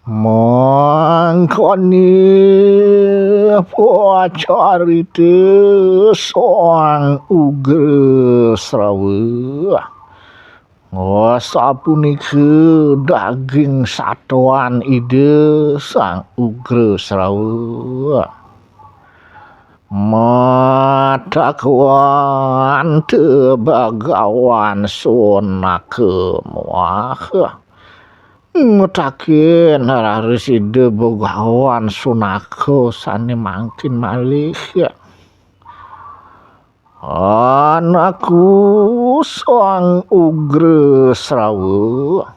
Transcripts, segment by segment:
Mangkani pacarita soang uga srawa. Sapunika daging satuan ide sang ugra srawa. Matakwan tebagawan sonake muah. Ngetakin harus ide begawan sunako sane mangkin malih ya. Anakku sang ugra srawa.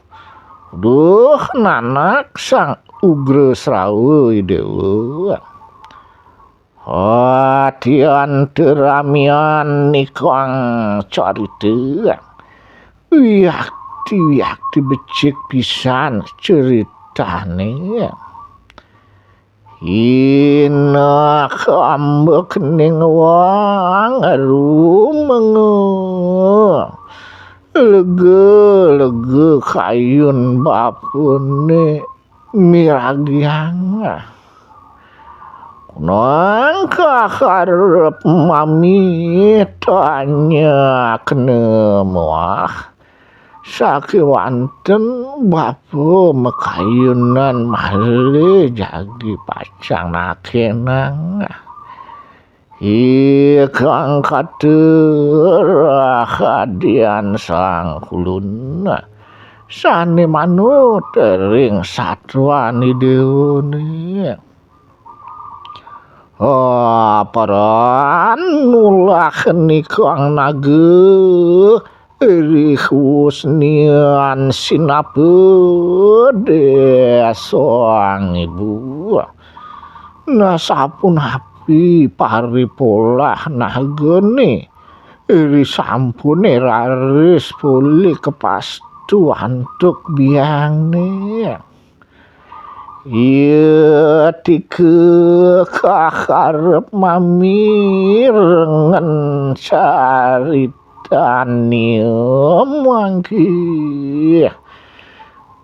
Duh nanak sang ugra srawa idewa. Tian teramian nikang carita. Wiakti becik pisan ceritane. Ina kambek ning wang rumengo. Lega kayun bapune miragiang. Nangka harap mami tanya kena muah. Sakiwanten bapa makayunan malih jagi pacang nakenang. Ikang kater hadian sang kulun. Sane manut ring satwani deune. Paran nulah nikang naga. Husnian sinapede soang ibu. Nasapun api paripolah nagene. Sampune raris pulih kepastu antuk biangne. Iya tika kaharep mami rengen carit Tani mangki.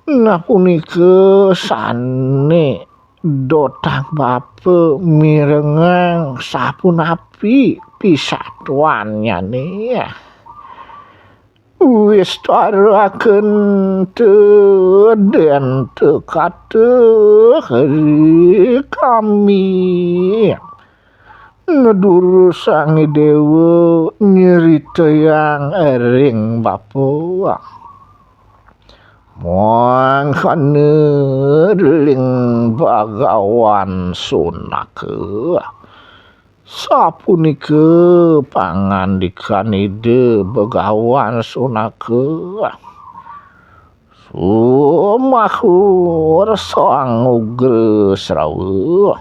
Nah punika sane dotang bapa mirengang sapun api pisatuannya nih. Wis taraken teden tekate hari kami. Ngedur sang dewa nyerita yang ering bapa. Mangkane ring bagawan sunake. Sapunika pangandikan ide bagawan sunake. Sumahur sang ugra srawa.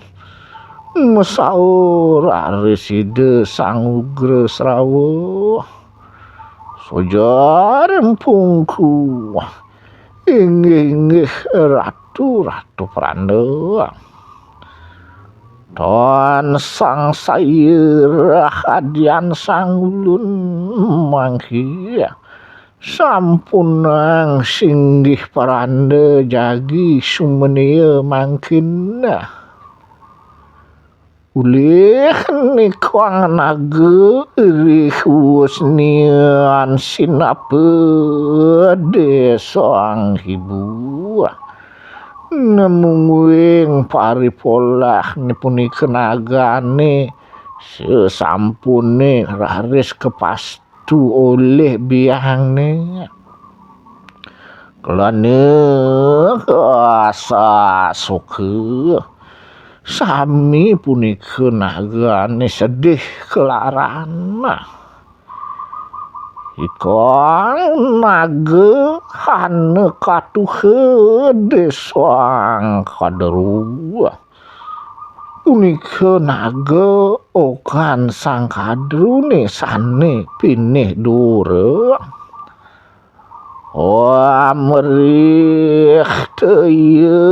Mesaur ariside sang ugra srawa. Sojar empungku. Inggih ratu Pranda. Dan sang sair hadian sang ulun mangki. Sampunang singgih Pranda jagi sumenia mangkin. Ulih nikang naga husnian sinapede sang ibu. Nemunguing paripolah nipunika nagane sesampune raris kepastu oleh biangne. Kelane asa suka. Sami punika nagane sedih kelaran. Ikang naga hane katuhede soang kadru. Punika naga okan sang kadrune sane pinih dura. Amrih teu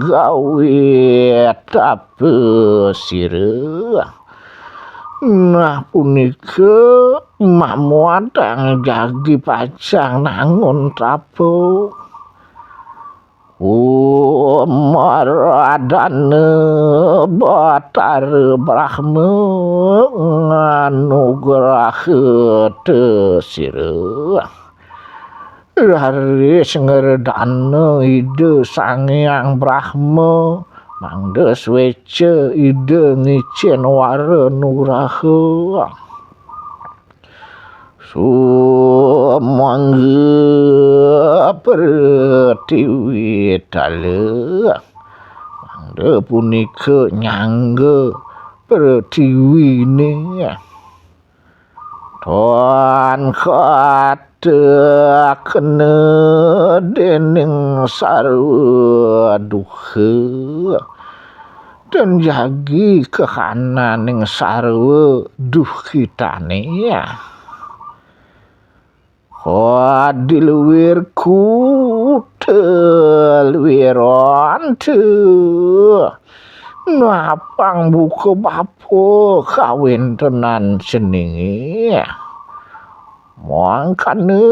gawe tapesira. Nah punika mamuatang jagi pacang nangun tapo. Maradana Batar Brahma nganugrah tesira Raris ngerdana ide Sangyang Brahma mangdes wece ide ngicen wara nuraha sumangga pertiwi tala mangda punika nyangga pertiwine Tuan kata kena dening sarwa duha dan jagi kehananing sarwa duh kitane diluwirku telwiron napang buka bapo kawin tenan seningi mangkane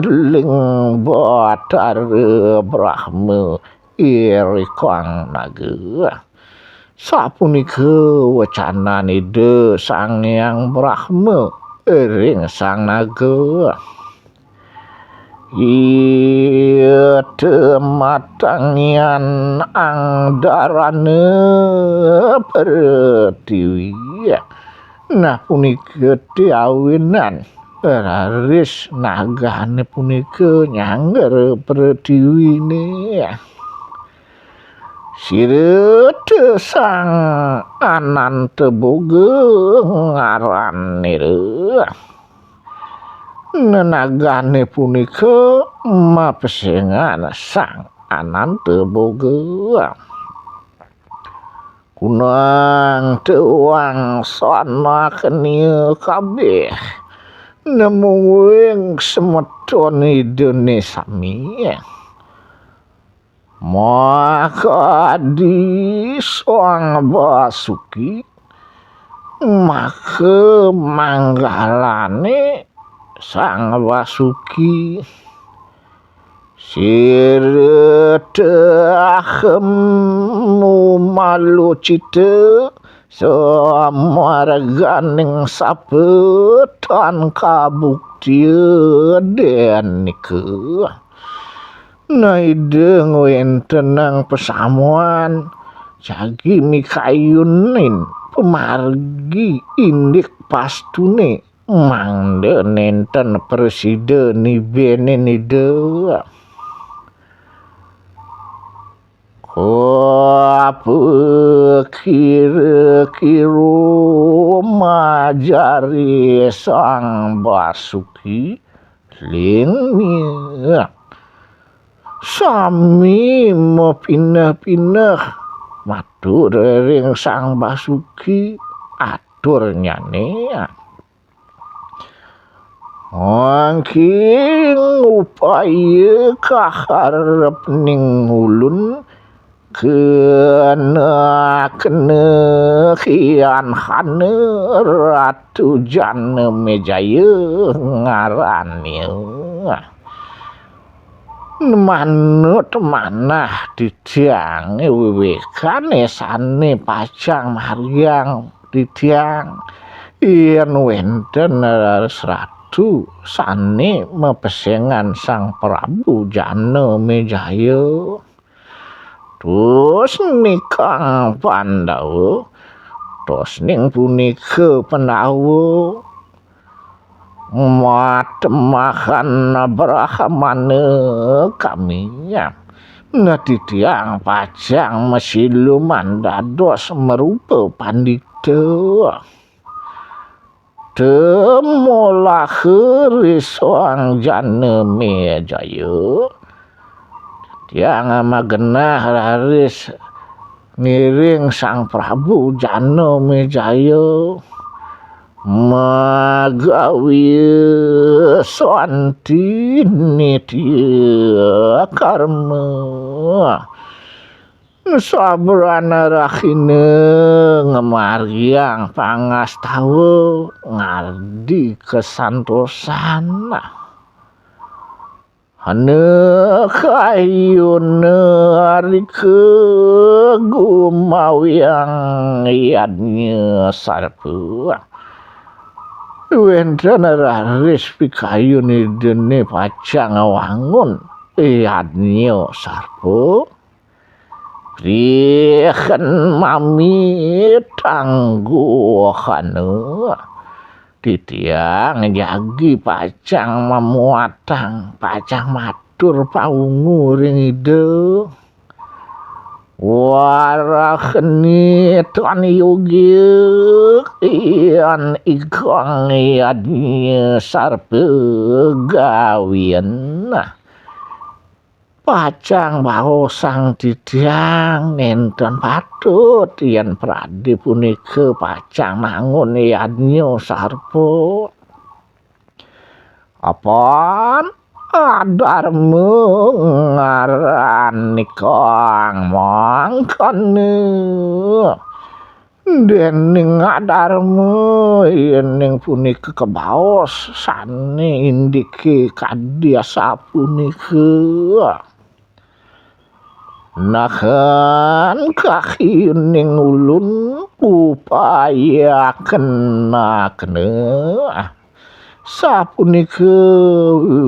ling Batar Brahma irikang naga sapunika wacananide Sangyang Brahma ring sang naga iya tematangyan angdarane pertiwi nah punika diawinan raris nagane punika nyangger pertiwine sirete sang ananta boga ngaranira nenagane punika mapesengan sang ananta boga kunang teuang sana kenia kabeh nemuing semeton idene sami maka di Sang Basuki maka manggalane Sang Basuki siretakhemu malucita samarganing sapetan kabuktian nika naideng wentenang pesamuan jagi mikayunin pemargi indik pastune mangde nenten presiden bene nida apa kira-kira majari Sang Basuki lingnya sami mapinah-pinah matur ring Sang Basuki aturnya nih mangking upaya kaharep ning ulun kena kian hane Ratu Janamejaya ngarannya manut manah ditiang wewekane sane pacang maryang ditiang yen wenten Ratu sane mepesengan Sang Prabu Janamejaya terus nikang Pandawa terus ning punika Pandawa matemahan Brahmana kaminya ngaditiang pacang mesiluman dados merupa pandita temolah Sang Janamejaya tiang magenah raris ngiring Sang Prabu Janamejaya magawi santini dia karma sabrana rakhine ngemaryang pangastawa ngardi kesantosan ane kayune rike gumawiang yadnya sarpu wenten raris pikayune dene pacang wangun yadnya sarpu prihen mami tangguhane titiang jagi pacang memuatang pacang matur paungu ring ide warahni tuan yogi ian ikong yadnya sarpe gawian pacang bahosang titiang nenten patut yen pradi punika pacang nangun yadnya sarpo apaan adarmu ngarani kang mangkane dening adarmu yen punika kebaos sane indike kadya sapunika nahan kahining ulun upaya kena sapunika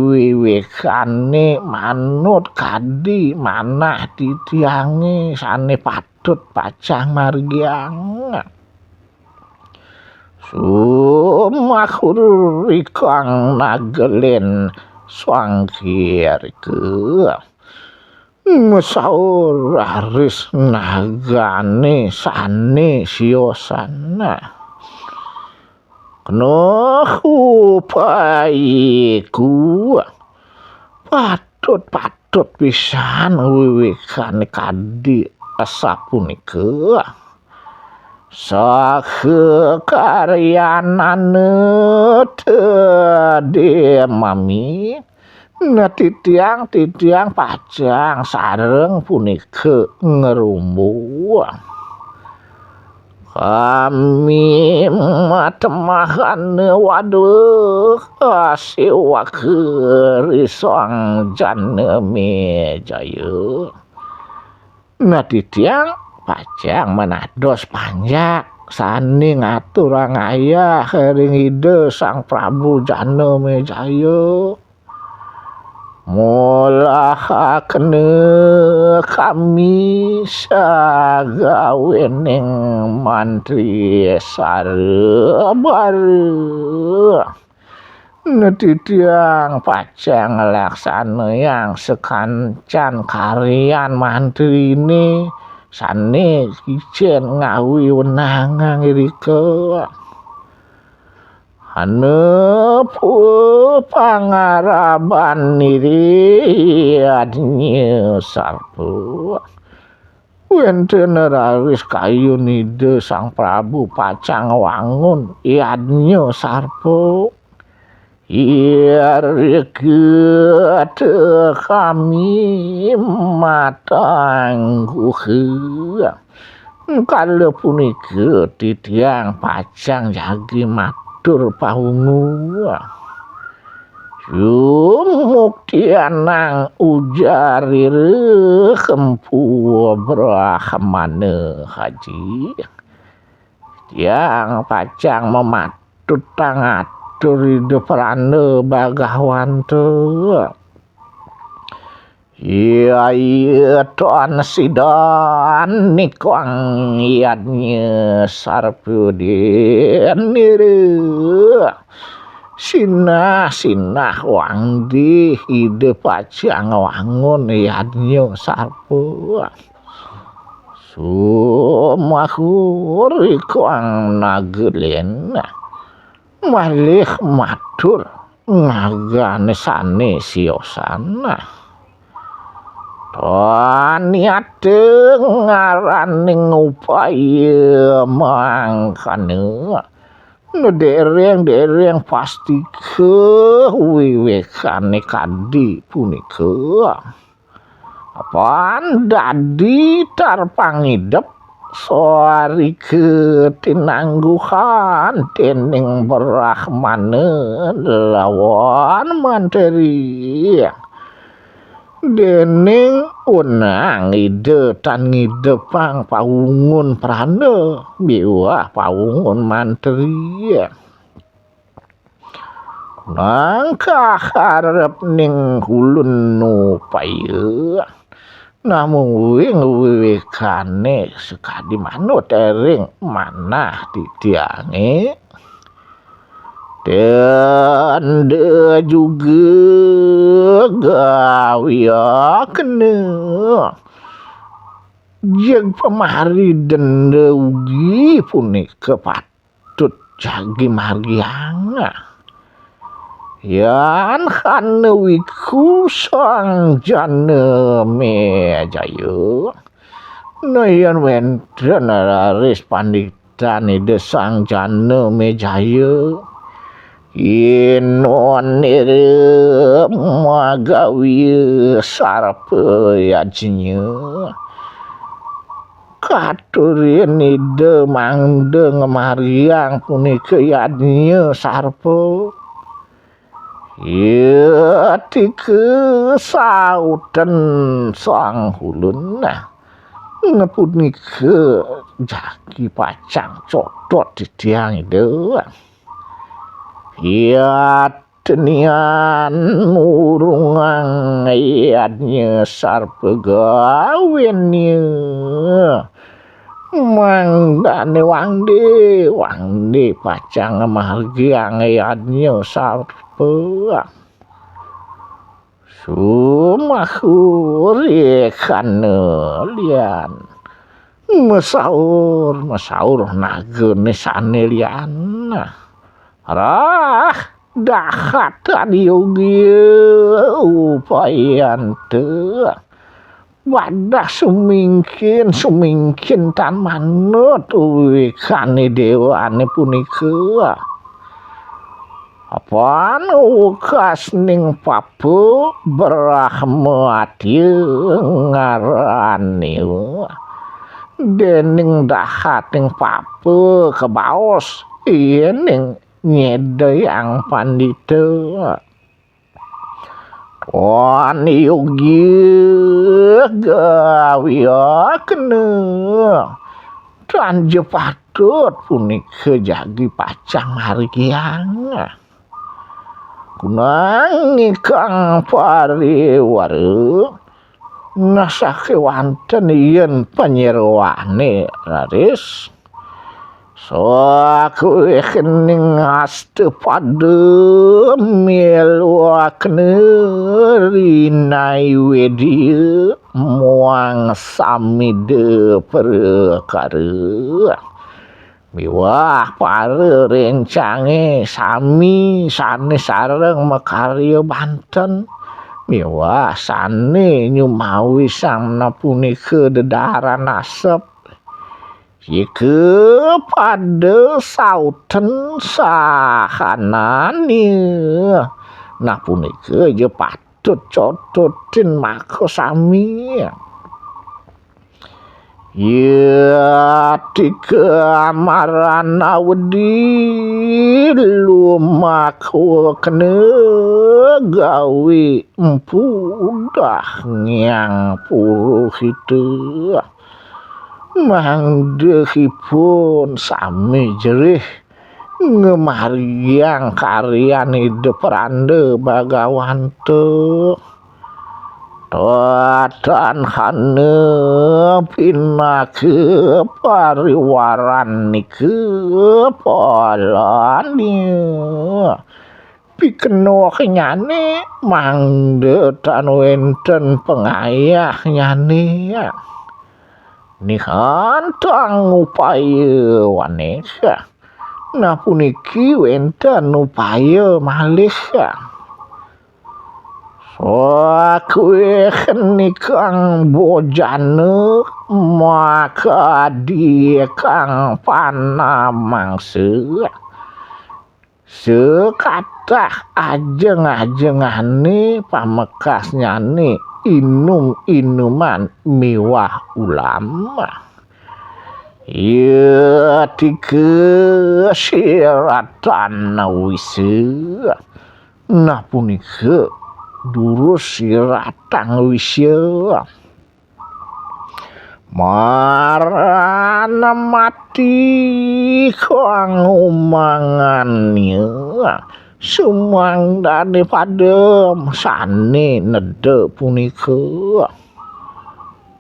wiwekane manut kadi manah titiange sane patut pacang margiang sumakur ikang nagelen swangkirke mesaur aris nagane sane siosana kena upaiku patut pisan wiwikane kadi sapunika sakekaryanane tede mami titiang pacang sareng punika ngerumbu kami matemahan waduh siwa kerisong jane mejaya titiang pacang menados panjak sani ngaturang ayah ring ide sang Prabu jane mejaya mulah kene kami sagawening mantri sarebar titiang pacang laksana yang sekancan karyan mantri ini sane kijen ngawi wenangang irika ane pangaraban niri adnya sarpu wenten raris kayu nide sang Prabu pacang wangun adnya sarpu irke kami matangguh kalau punika titiang pacang jagi matur paungu sumuktianang ujarir kempu brahmane haji tiang pacang mematut tangatur hiduprane bagawanto iya tuan sidan nikong yadnya sarpudin niru sinah wangdi ide pacang wangun yadnya sarpu sumakur ikong nagelen malih matur ngagane sane siosana niate ngaraning upaya mangkane dereng pasti wiwekane kadi punika apaan dadi tarpangidep soari ketinangguhan dening Brahmane lawan manteri dening unang ide tan ngidepang pawungun prana miwah pawungun mantri nangka harep ning ulun upaya namung wing-wingane sekadi manut ering manah didiange dan dia juga gawia kena yang pemari denda ugi punika patut jagi marianga yan kana wiku sang jana mejaya nayan wenten raris panditan ide sang jana mejaya inon ere magawi sarpa yajinya katurin ide mangde ngemariang punika yadnya sarpa ya tika sautan sang hulun punika jagi pacang codot di tiang ide ya tenian murungang iadnya sarpa gawennya mangdane wangde pacang margiang iadnya sarpa sumahur ikana lian masaur nagene sane lian rah dahatan yogi upayante wadah sumingkin tan manut wikane dewane punika apaan ukas ning papu berahmati ngarani dening dahating papu kebaos ning nyedai ang pandita wan yogi gawia kena tanje patut punika jagi pacang margiang kunang ikang pariwara nasake wanten yen panyerwane raris so aku kening aste pada melwakne rinai wedi muang samide perkara miwah para rencange sami sane sareng makarya Banten miwah sane nyumawi sang punika dedaharan asep jika pada sautan sahanani nah punika je patut cototin maka sami ya tika marana wedi lumaku kena gawe empu dah nyang puruh itu mangdehipun sami jerih ngemariang karyan ide perande bagawante toatan hane pinake pariwaran nike polani pikeno nyane mangde tan wenten pengayah nyane nihan tang upaya wanesa nah puniki wenten upaya malih so aku nikang bojane maka dia kang panamang sekatah ajeng-ajengane pamekasnya nih inum-inuman mewah ulama ya tika syiratan wisa nah punika durus siratang wisya marana mati kang umangannya sumang dane padem sane nede punika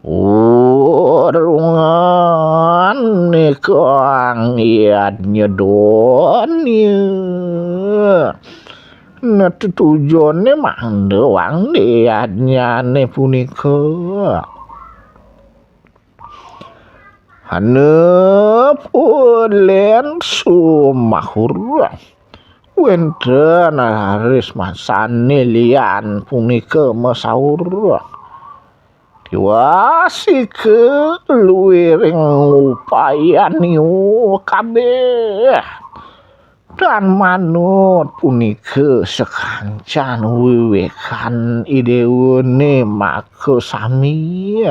urungan kang iad nyedonya netutujone mandewang diadnyane punika haneupun sumahur wenten haris masane lian punika masaur diwasi ke luwiring upayaniu kabeh dan manut punika sekancan wiwekan ideune maka sami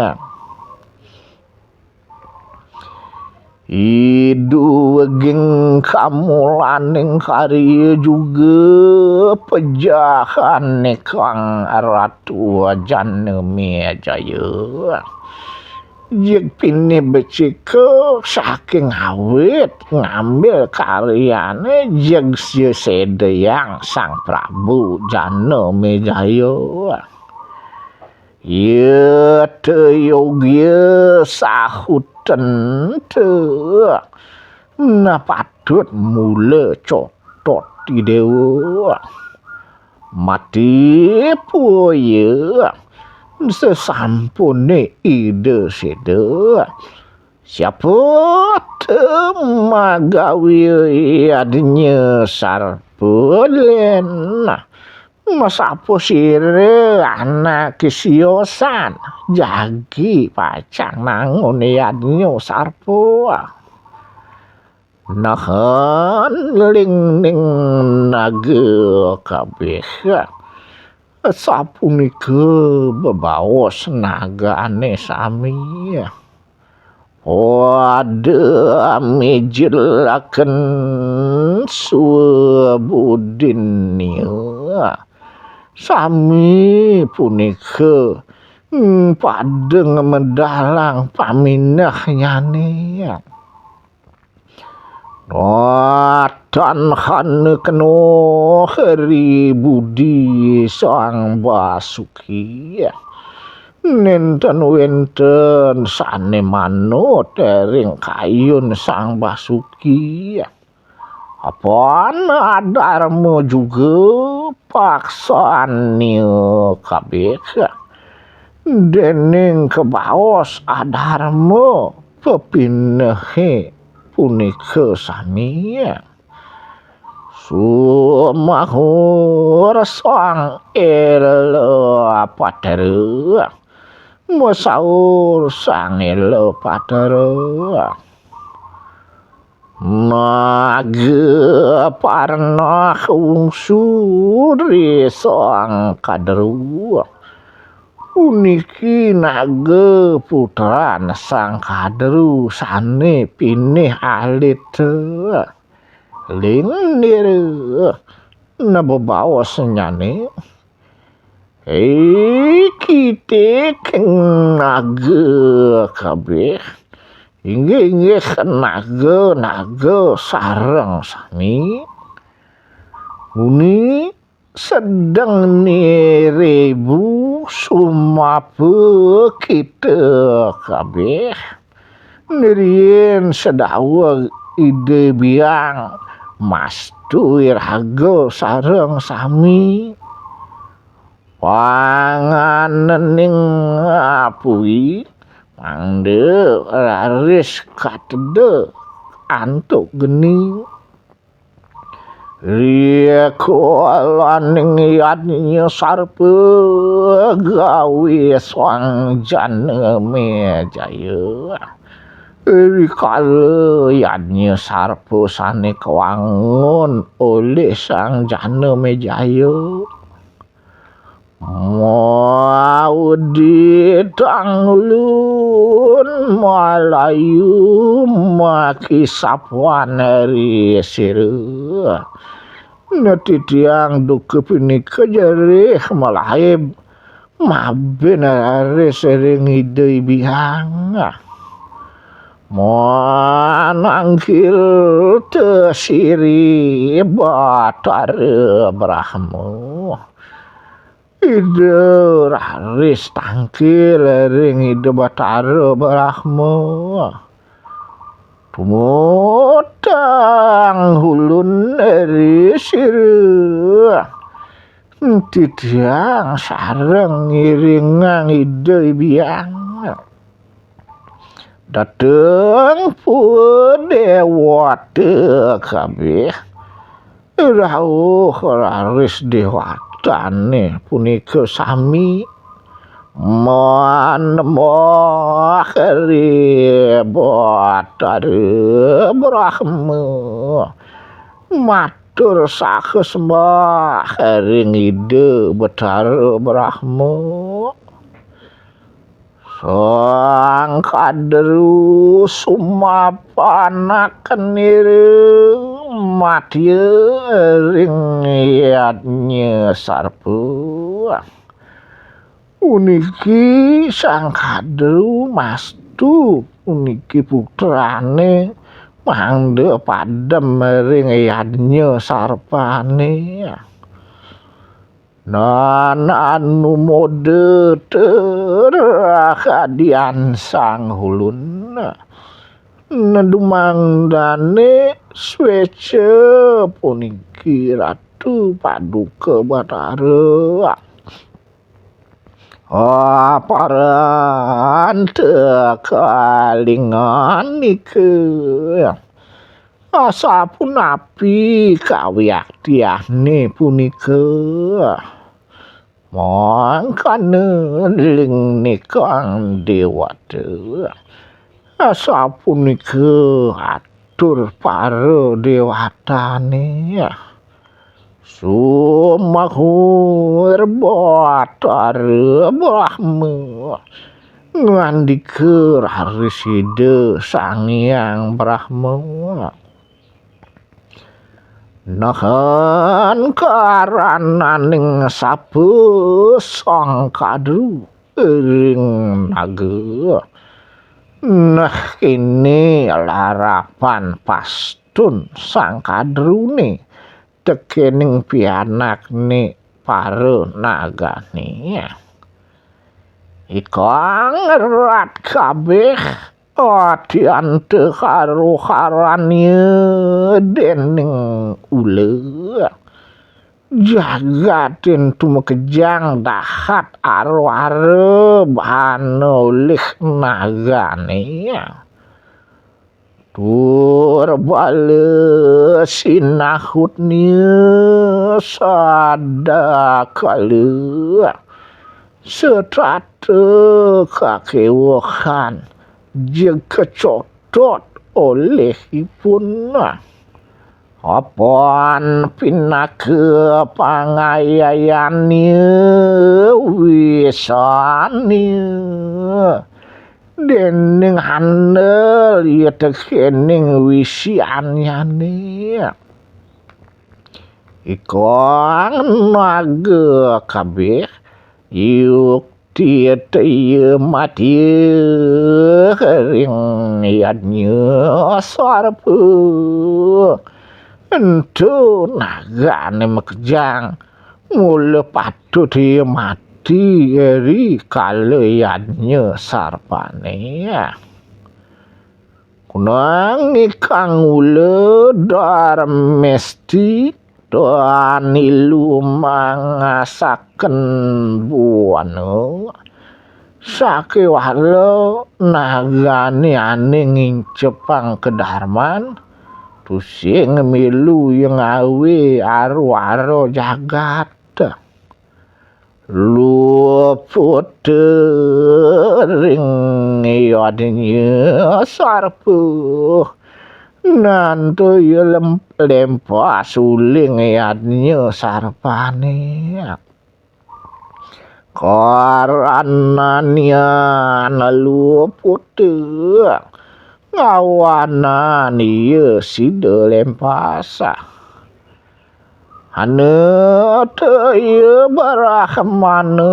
idu weging kamulaning karya juga pejahan kang ratu Janeme Jaya jek pini becike saking awit ngambil karyane jek sedeyang Sang Prabu Janeme Jaya ye teu yogya sahuten teu na patut mula cotot di dewa mati puya sesampune ide sede siapa temagawi adnya sarpulen masa posire anak kisiosan jagi pacang nangun yadnyo sarpo nahan ling ning naga kabeh sapunika bebaos nagane sami wada mijelaken suwebudinnya sami punika padeng medalang paminahnyane dan hane keno hari budi Sang Basuki nenten wenten sane manut ring kayun Sang Basuki apaan adarmu juga paksane kabeh dening kebaos adarmu pepinehe punika sami sumahur sang elo patera mosaur sang elo patera naga parna ungsuri sang kaderu puniki naga putra Sang Kaderu sane pinih alit lindir nababawas nyane kite keng naga kabeh inggih naga sareng sami muni sedang nirebu sumape kita kabeh nirien sedawa ide biang mas tuir hago sareng sami panganening apui mangde raris katede antuk geni ria kolaning yadnya sarpe gawe Sang Janeme Jaya rikala yadnya sarpe sane kewangun oleh Sang Janeme Jaya mau ditanglun Malayu maki sapuan eri sira Nati tiang duke punika jarih malaib maben are sering ide bihang. Manangkil tesiri batare Brahmo. Ide raris tangkil ring ide batare Brahmo. Tumutang hulun eri siru. Titiang sareng ngiringang ide biang. Dateng pun dewata kabeh. Rauh raris dewatane punika sami menemokari batare Brahma. Matur sakesembah ring ide batare Brahma. Sang kadru sumapanakenire matye ring yadnya sarpu. Uniki sang kadru mastu uniki putrane mangde padem ring yadnya sarpane. Nan anu mode terakadian sang hulun nedumang dane swece puniki ratu paduka batara. Aparan tekalingan nike asapun api kawiaktiane punika. Mangkane ling nikang dewata. Asapunika atur para dewatane. Sumahur batare Brahma. Ngandika rarisida Sang Hyang Brahma. Nahan karananing sapu sang kadru ring naga. Nah ini larapan pastun sang kadrune tekening pianakne para nagane. Ikang erat kabeh diante karo karane dening ule. Jagatin tumekejang dahat aro-aro banolih nagane. Tur bale sinahutnya sada kali setrate kakewohan jeung kecotot olehipun. Apaan pinake pangayayane wisane dening handel ya tekening wisianyane. Ikang naga kabeh yuk tiye mati ring yadnya sarpu. Entu nagane mekejang mula patut dia mati eri kaleyannya sarpane. Kunang ikang ule dar mesti doan ilu mangasaken buana. Sake walo nagane ane ngincepang kedarman. Pusing milu yang awe aro-aro jagat. Luput ring yadnya sarpu. Nanto ya lempa suling yadnya sarpane. Karananya luput ngawana niye sida lempasa. anu teu barahmana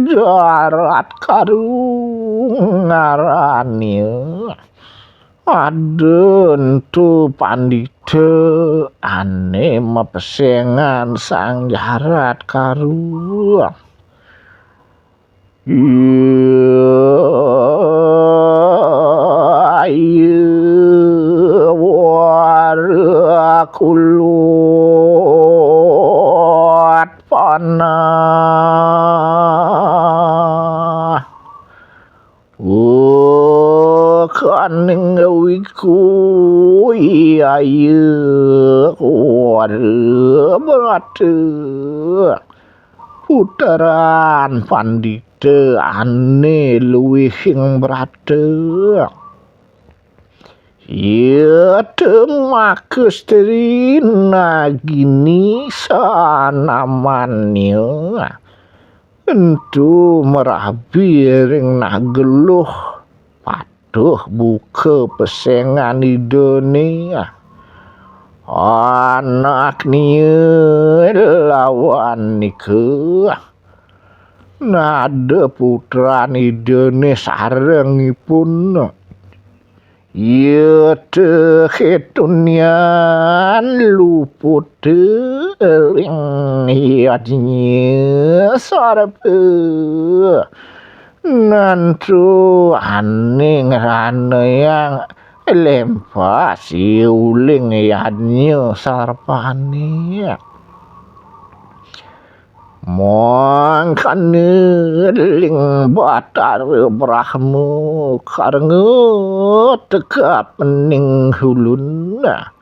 jarat karung ngaraneu adeun tu pandita ane mapesengan sang jarat karung kulut panah kaning wiku berate putaran pandita ane luwihing berate ieu teu makes terina gini sanamannya entu merabi ring nageluh patuh buka pesengan idonia anak nieu lawan nikah nada putran idone sarengipun ieu teu ketunian luput teuing iadnya sarpe nantu ane ngerana yang lempa si uling iadnya sarpane mangkane ling batar brahmu karenga teka pening huluna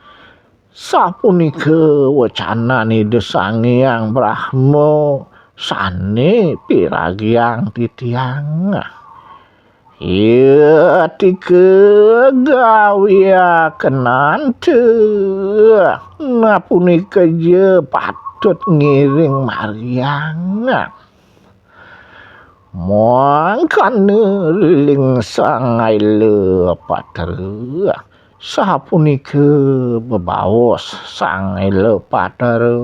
sapunika wacanane desang yang brahmu sane piragiang titiang ieu tike gawia kenante napunika je patut ngiring mariang mangkane ling sangai lepatare sapunika bebaos sangai lepatare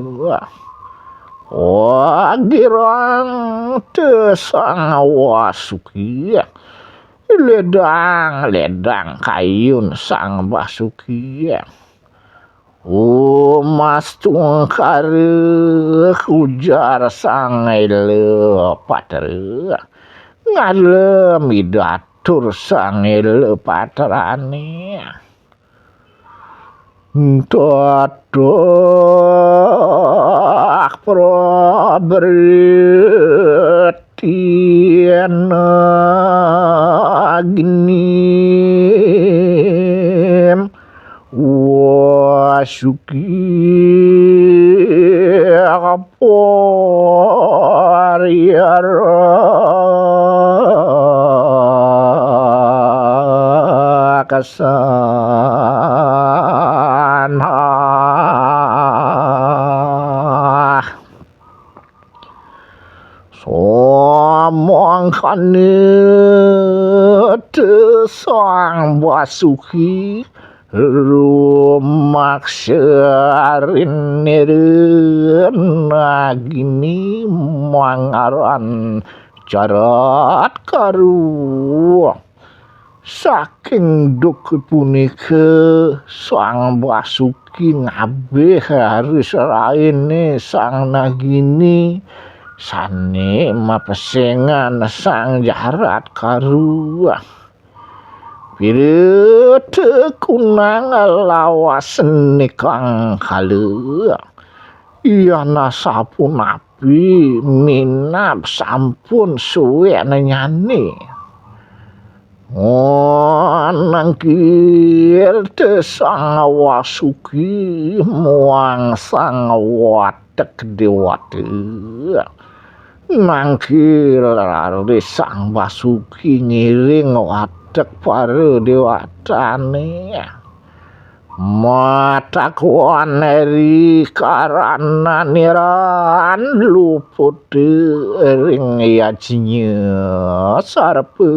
girang teu sangawasuki ledang kayun sang basuki mas tungkare hujar sangai lepatare ngalem idatur sangai lepatarane totok probertiana ginim wasuki aporiara kasana somangkane teu sang basuki rumaksarin neren gini mangaran jarat karu saking duk punika sang basuki ngabeh harus raine sang nagini sane mapesengan sang jarat karu Pira kunang lawas nikang kala iyana sapunapi minap sampun suwe nyane nangkil te sang wasuki muang sang watek dewate nangkil rari sang basuki ngiring watek para dewatane mata kuaneri karana niran luput ring yajinya sarpe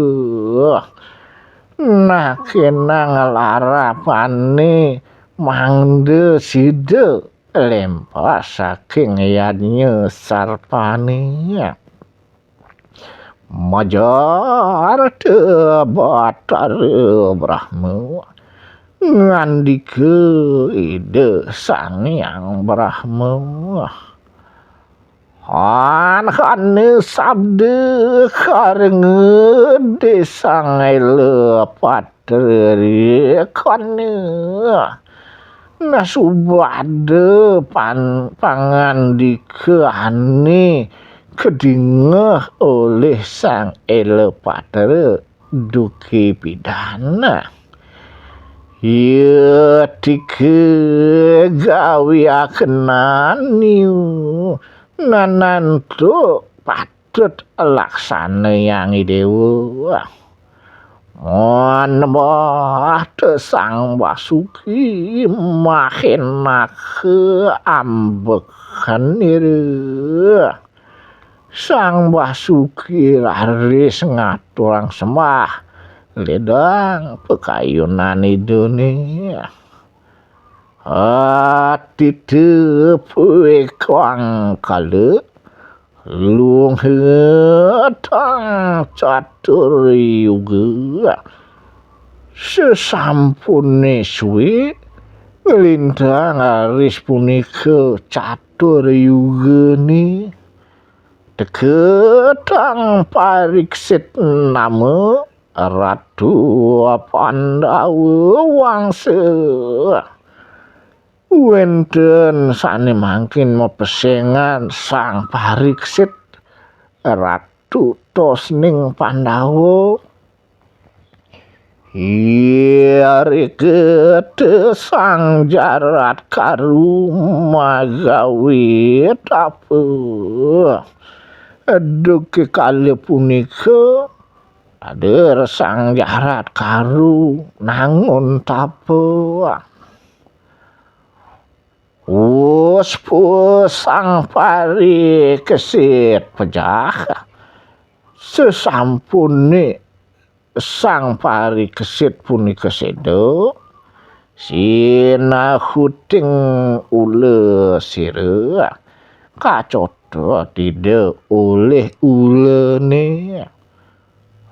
nah kenang larapane mangde side lempah saking yadnya sarpane majar batar Brahma ngandike ide sang yang Brahma hane sabde karenge sang lepatri kane nasubade pangan dikane kedingeh oleh sang lepatri duki pidana ya tike gawiakenan niu nanantu patut laksana yang dewa Monbah sang Basuki mahenak ambekan niru sang Basuki laris ngaturang sembah ledang pekayunan dunia hati tepui kuang kale lung hetang catur yuga sesampune suwi ngelintang aris punika catur yuga ni deketang pariksit nama Ratu Pandawa wangsa wenten sane mangkin mepesengan sang Pariksit Ratu Tosning Pandawa Iyari kete sang Jarat Karu magawi tape duki kali punika ada sang Jarat Karu nangun tape sang Parikesit pejah sesampune sang Parikesit punika sedo sinahuting ule sira kacoto tidak oleh ulene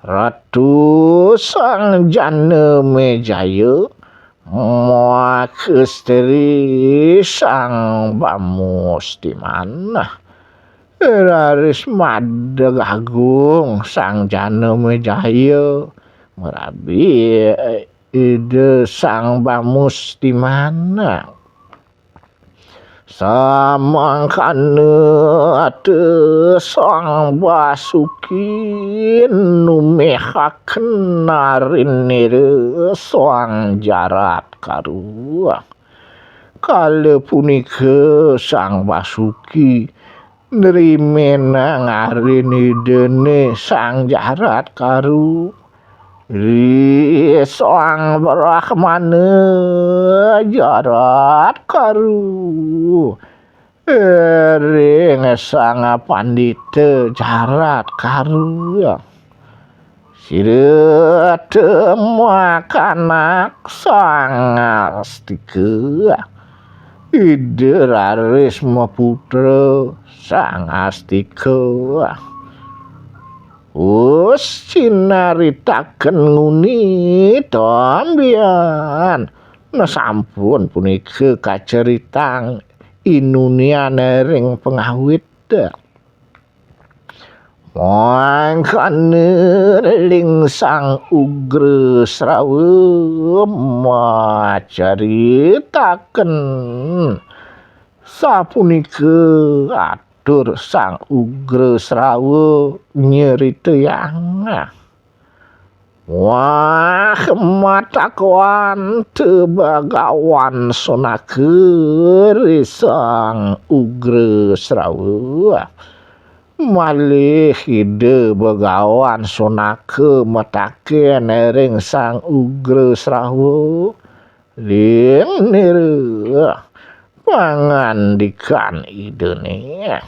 Ratu sang Janemejaya Kestri sang Bamus di mana Raris Madagagung sang Janemejaya merabi ide sang Bamus di mana samangkane ate sang Basuki numehaken narinire sang Jarat Karu kale punika sang Basuki nrimena ngarini dene sang Jarat Karu sang Brahmana Jarat Karu ring sang Pandita Jarat Karu sira temakan sang Astika ide raris putra sang Astika cinaritaken nguni tombian sampun punika kaceritang inunian ring pengawit mangkane ling sang Ugrasrawa macaritaken sapunika atur sang Ugrasrawa nyeritayang wah matakuan tebagawan sonakeri sang Ugrasrawa malih ide begawan sonake mataken ring sang Ugrasrawa ling niru pangandikan idene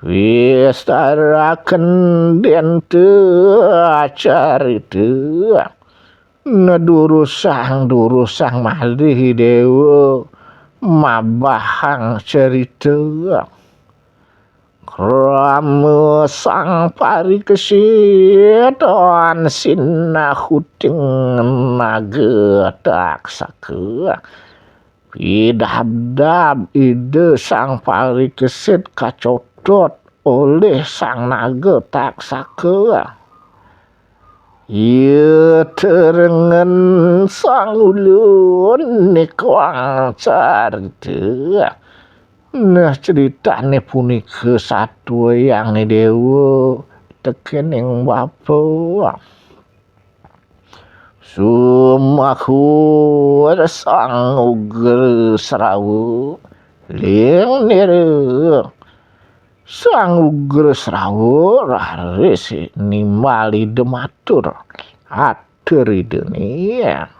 wis taraken dente acarita nedurusang malih dewa mabahang cerita Rama sang parikesit on sinna huting naga taksaka Pidabdab ide sang parikesit kacotot oleh sang naga taksaka. Ia terengen sang ulun nikwang carita. Nah cerita ni punika satu yang ni dewa tekening bapa. Sumahu sang ugra serawu ling nira. Sang ugra serawu raris nimbali dematur ateri dunia.